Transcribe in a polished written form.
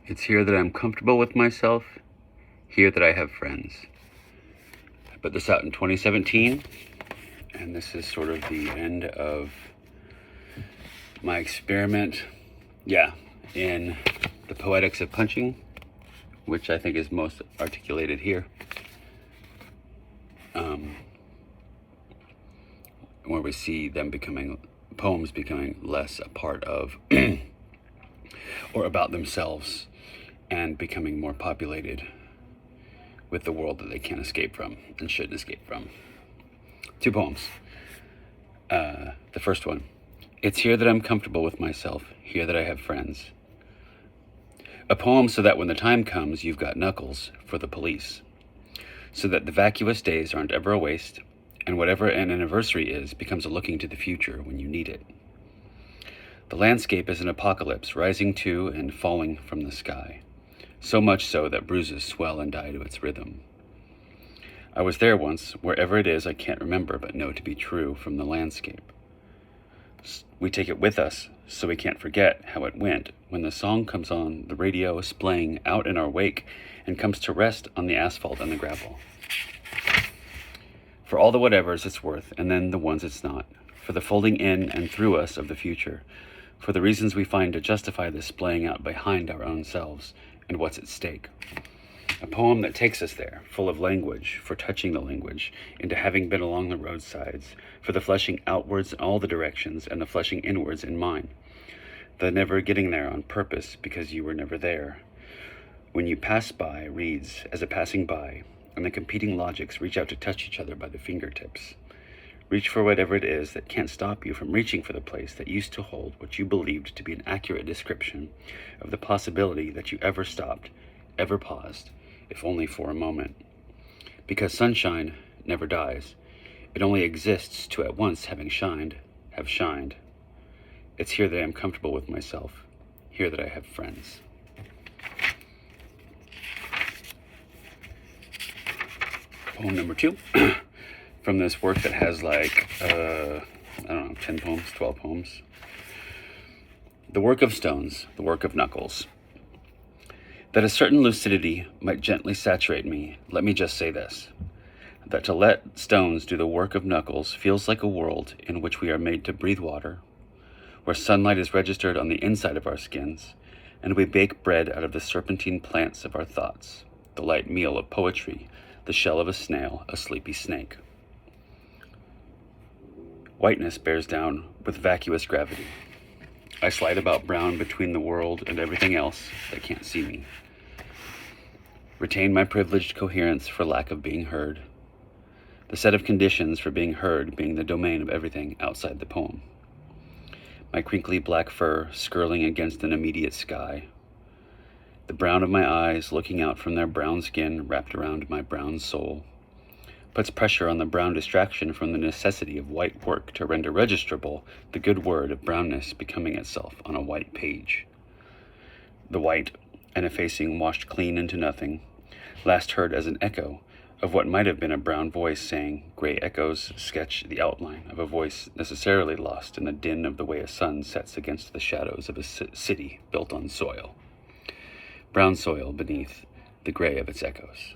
It's here that I'm comfortable with myself, here that I have friends. I put this out in 2017, and this is sort of the end of my experiment, in the poetics of punching, which I think is most articulated here. Where we see them poems becoming less a part of or about themselves and becoming more populated with the world that they can't escape from and shouldn't escape from. 2 poems. The first one, it's here that I'm comfortable with myself, here that I have friends. A poem so that when the time comes, you've got knuckles for the police. So that the vacuous days aren't ever a waste, and whatever an anniversary is becomes a looking to the future when you need it. The landscape is an apocalypse rising to and falling from the sky, so much so that bruises swell and die to its rhythm. I was there once, wherever it is I can't remember but know to be true from the landscape. We take it with us, so we can't forget how it went when the song comes on the radio splaying out in our wake and comes to rest on the asphalt and the gravel. For all the whatevers it's worth, and then the ones it's not, for the folding in and through us of the future, for the reasons we find to justify this splaying out behind our own selves and what's at stake. A poem that takes us there, full of language, for touching the language, into having been along the roadsides, for the fleshing outwards in all the directions and the fleshing inwards in mine, the never getting there on purpose because you were never there. When you pass by reads as a passing by, and the competing logics reach out to touch each other by the fingertips. Reach for whatever it is that can't stop you from reaching for the place that used to hold what you believed to be an accurate description of the possibility that you ever stopped, ever paused, if only for a moment. Because sunshine never dies. It only exists to at once having shined, have shined. It's here that I am comfortable with myself, here that I have friends. Poem number 2, from this work that has 10 poems, 12 poems. The work of stones, the work of knuckles. That a certain lucidity might gently saturate me, let me just say this, that to let stones do the work of knuckles feels like a world in which we are made to breathe water, where sunlight is registered on the inside of our skins, and we bake bread out of the serpentine plants of our thoughts, the light meal of poetry, the shell of a snail, a sleepy snake. Whiteness bears down with vacuous gravity. I slide about brown between the world and everything else that can't see me. Retain my privileged coherence for lack of being heard. The set of conditions for being heard being the domain of everything outside the poem. My crinkly black fur skirling against an immediate sky. The brown of my eyes looking out from their brown skin wrapped around my brown soul. Puts pressure on the brown distraction from the necessity of white work to render registrable the good word of brownness becoming itself on a white page. The white, an effacing washed clean into nothing, last heard as an echo of what might have been a brown voice saying, gray echoes sketch the outline of a voice necessarily lost in the din of the way a sun sets against the shadows of a city built on soil. Brown soil beneath the gray of its echoes.